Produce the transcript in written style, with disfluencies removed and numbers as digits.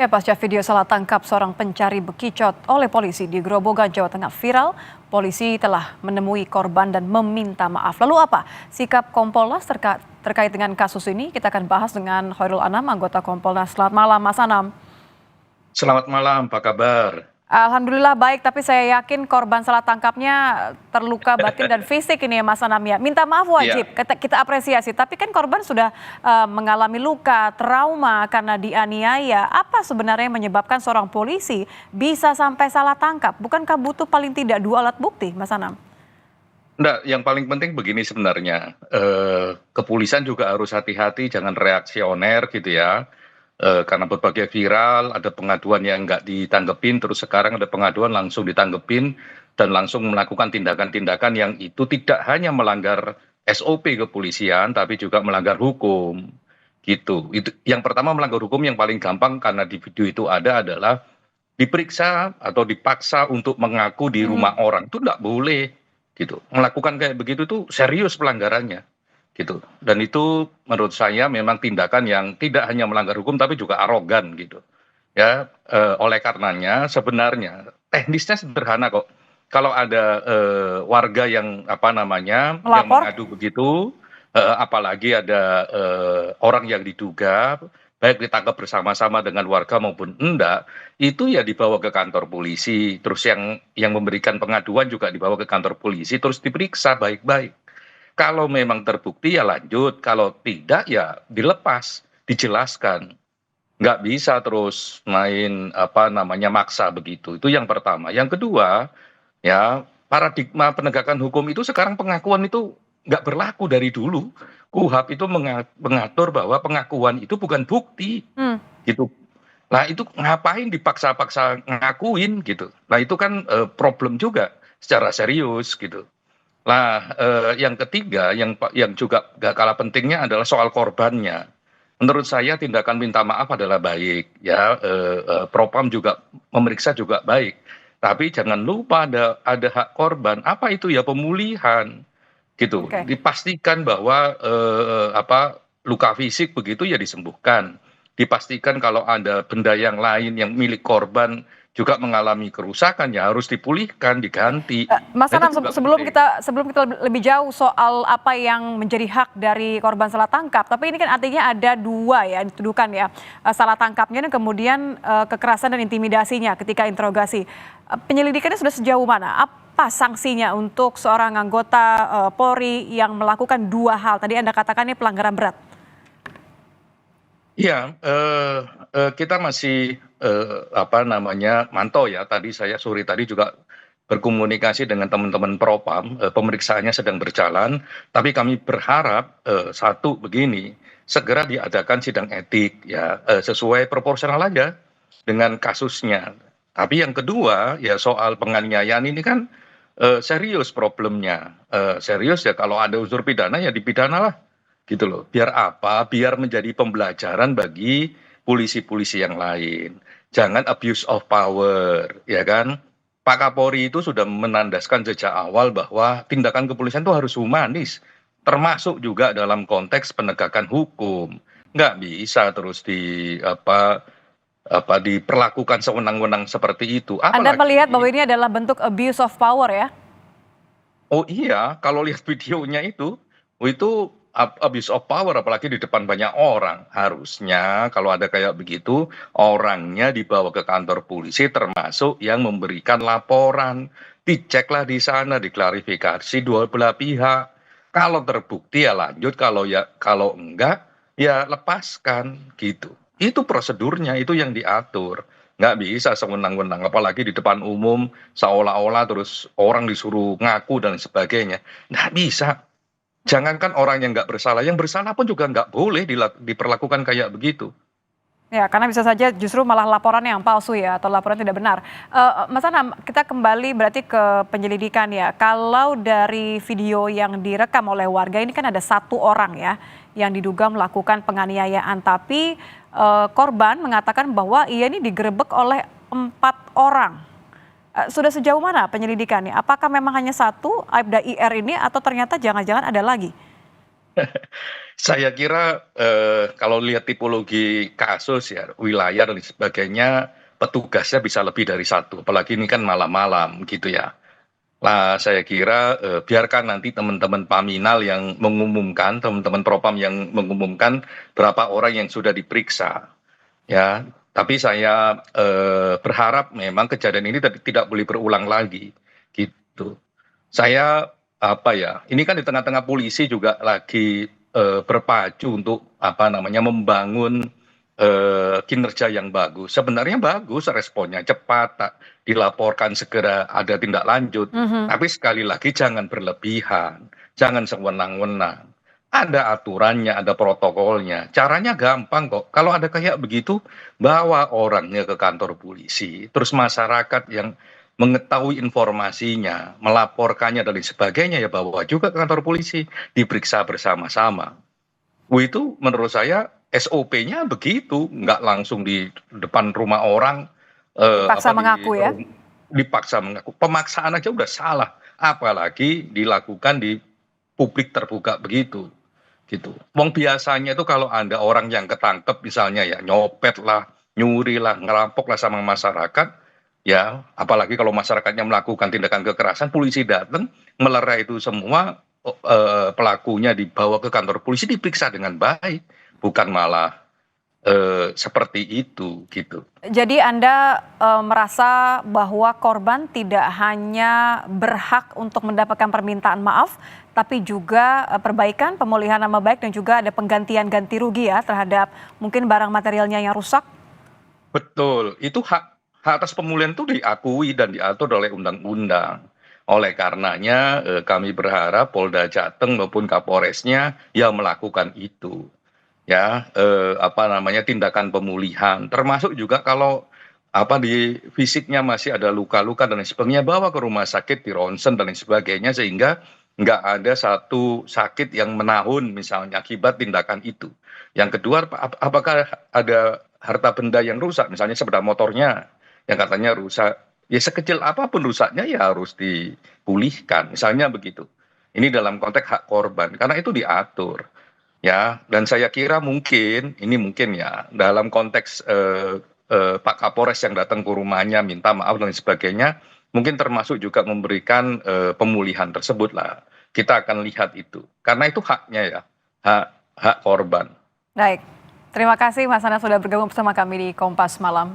Ya, pasca video salah tangkap seorang pencari bekicot oleh polisi di Grobogan, Jawa Tengah viral, polisi telah menemui korban dan meminta maaf. Lalu apa sikap Kompolnas terkait dengan kasus ini? Kita akan bahas dengan Khairul Anam, anggota Kompolnas. Selamat malam, Mas Anam. Selamat malam, apa kabar? Alhamdulillah baik, tapi saya yakin korban salah tangkapnya terluka batin dan fisik ini ya Mas Anam ya. Minta maaf Iya, wajib, kita apresiasi. Tapi kan korban sudah mengalami luka, trauma karena dianiaya. Apa sebenarnya yang menyebabkan seorang polisi bisa sampai salah tangkap? Bukankah butuh paling tidak 2 alat bukti, Mas Anam? enggak, yang paling penting begini sebenarnya, kepolisian juga harus hati-hati, jangan reaksioner gitu ya, karena berbagai viral, ada pengaduan yang nggak ditanggepin, terus sekarang ada pengaduan langsung ditanggepin, dan langsung melakukan tindakan-tindakan yang itu tidak hanya melanggar SOP kepolisian, tapi juga melanggar hukum, gitu. Itu yang pertama melanggar hukum yang paling gampang karena di video itu ada adalah diperiksa atau dipaksa untuk mengaku di rumah orang, itu nggak boleh, gitu. Melakukan kayak begitu tuh serius pelanggarannya, gitu. Dan itu menurut saya memang tindakan yang tidak hanya melanggar hukum tapi juga arogan, gitu. Ya, oleh karenanya sebenarnya teknisnya sederhana kok. Kalau ada warga yang apa namanya, yang Melapor? mengadu begitu, apalagi ada orang yang diduga, baik ditangkap bersama-sama dengan warga maupun enggak, itu ya dibawa ke kantor polisi, terus yang memberikan pengaduan juga dibawa ke kantor polisi, terus diperiksa baik-baik. Kalau memang terbukti ya lanjut, kalau tidak ya dilepas, dijelaskan. Nggak bisa terus main apa namanya maksa begitu. Itu yang pertama. Yang kedua, ya paradigma penegakan hukum itu sekarang pengakuan itu nggak berlaku dari dulu. KUHP itu mengatur bahwa pengakuan itu bukan bukti, Hmm. gitu. Nah itu ngapain dipaksa-paksa ngakuin gitu. Nah itu kan problem juga secara serius gitu. Nah, yang ketiga yang juga nggak kalah pentingnya adalah soal korbannya. Menurut saya tindakan minta maaf adalah baik ya, Propam juga memeriksa juga baik. Tapi jangan lupa ada hak korban, apa itu ya pemulihan gitu. Oke. Dipastikan bahwa apa luka fisik begitu ya disembuhkan. Dipastikan kalau ada benda yang lain yang milik korban juga mengalami kerusakan ya harus dipulihkan, diganti. Mas Nah, itu Anam, juga sebelum penting. kita lebih jauh soal apa yang menjadi hak dari korban salah tangkap, tapi ini kan artinya ada 2 ya yang dituduhkan ya, salah tangkapnya dan kemudian kekerasan dan intimidasinya ketika interogasi. Penyelidikannya sudah sejauh mana? Apa sanksinya untuk seorang anggota Polri yang melakukan 2 hal? Tadi Anda katakan ini pelanggaran berat. Iya, kita masih, apa namanya, mantau ya, tadi saya sore tadi juga berkomunikasi dengan teman-teman Propam, pemeriksaannya sedang berjalan, tapi kami berharap, satu begini, segera diadakan sidang etik ya, sesuai proporsional aja dengan kasusnya. Tapi yang kedua, ya soal penganiayaan ini kan, serius problemnya, serius ya kalau ada unsur pidana ya dipidanalah. Gitu loh. Biar apa? Biar menjadi pembelajaran bagi polisi-polisi yang lain. Jangan abuse of power, ya kan? Pak Kapolri itu sudah menandaskan sejak awal bahwa tindakan kepolisian itu harus humanis, termasuk juga dalam konteks penegakan hukum. Nggak bisa terus diperlakukan sewenang-wenang seperti itu. Anda melihat bahwa Apalagi, ini adalah bentuk abuse of power ya? oh iya, kalau lihat videonya itu, oh itu abuse of power apalagi di depan banyak orang. Harusnya kalau ada kayak begitu, orangnya dibawa ke kantor polisi termasuk yang memberikan laporan. Diceklah di sana, diklarifikasi dua belah pihak. Kalau terbukti ya lanjut, kalau enggak ya lepaskan gitu. Itu prosedurnya, itu yang diatur. Nggak bisa sewenang-wenang, apalagi di depan umum, seolah-olah terus orang disuruh ngaku dan sebagainya. Nggak bisa. Jangankan orang yang nggak bersalah, yang bersalah pun juga nggak boleh diperlakukan kayak begitu. Ya, karena bisa saja justru malah laporan yang palsu ya, atau laporan tidak benar. Mas Anam, kita kembali berarti ke penyelidikan ya. Kalau dari video yang direkam oleh warga ini kan ada 1 orang ya yang diduga melakukan penganiayaan, tapi korban mengatakan bahwa ia ini digerebek oleh 4 orang. Sudah sejauh mana penyelidikannya? Apakah memang hanya satu, Aibda IR ini, atau ternyata jangan-jangan ada lagi? Saya kira, kalau lihat tipologi kasus ya, wilayah dan sebagainya, petugasnya bisa lebih dari satu, apalagi ini kan malam-malam gitu ya. Lah saya kira, biarkan nanti teman-teman Paminal yang mengumumkan, teman-teman Propam yang mengumumkan berapa orang yang sudah diperiksa, ya. Tapi saya, berharap memang kejadian ini tidak boleh berulang lagi, gitu. Saya, apa ya, ini kan di tengah-tengah polisi juga lagi, berpacu untuk, apa namanya, membangun, kinerja yang bagus. Sebenarnya bagus responnya, cepat, dilaporkan segera ada tindak lanjut, Mhm. tapi sekali lagi jangan berlebihan, jangan sewenang-wenang. Ada aturannya, ada protokolnya, caranya gampang kok. Kalau ada kayak begitu, bawa orangnya ke kantor polisi, terus masyarakat yang mengetahui informasinya, melaporkannya dan lain sebagainya, ya bawa juga ke kantor polisi, diperiksa bersama-sama. Itu menurut saya SOP-nya begitu, nggak langsung di depan rumah orang, Dipaksa apa, mengaku ya? dipaksa mengaku. Pemaksaan aja udah salah, apalagi dilakukan di publik terbuka begitu, gitu. Wong biasanya itu kalau ada orang yang ketangkep misalnya ya, nyopet lah, nyuri lah, ngerampok lah sama masyarakat, ya apalagi kalau masyarakatnya melakukan tindakan kekerasan, polisi datang, melerai itu semua, pelakunya dibawa ke kantor polisi, diperiksa dengan baik, bukan malah, seperti itu, gitu. Jadi Anda, merasa bahwa korban tidak hanya berhak untuk mendapatkan permintaan maaf, tapi juga, perbaikan, pemulihan nama baik dan juga ada penggantian ganti rugi ya terhadap mungkin barang materialnya yang rusak? Betul, itu hak hak atas pemulihan itu diakui dan diatur oleh undang-undang. Oleh karenanya, kami berharap Polda Jateng maupun Kapolresnya ya melakukan itu. Ya, apa namanya, tindakan pemulihan, termasuk juga kalau, apa, di fisiknya masih ada luka-luka dan lain sebagainya, bawa ke rumah sakit, di ronsen dan lain sebagainya, sehingga nggak ada satu sakit yang menahun misalnya akibat tindakan itu. Yang kedua, apakah ada harta benda yang rusak, misalnya sepeda motornya yang katanya rusak, ya sekecil apapun rusaknya ya harus dipulihkan, misalnya begitu. Ini dalam konteks hak korban, karena itu diatur. Ya, dan saya kira mungkin, ini mungkin ya, dalam konteks, Pak Kapolres yang datang ke rumahnya minta maaf dan lain sebagainya, mungkin termasuk juga memberikan, pemulihan tersebut lah. Kita akan lihat itu, karena itu haknya ya, hak hak korban. Baik, terima kasih Mas Ana sudah bergabung bersama kami di Kompas Malam.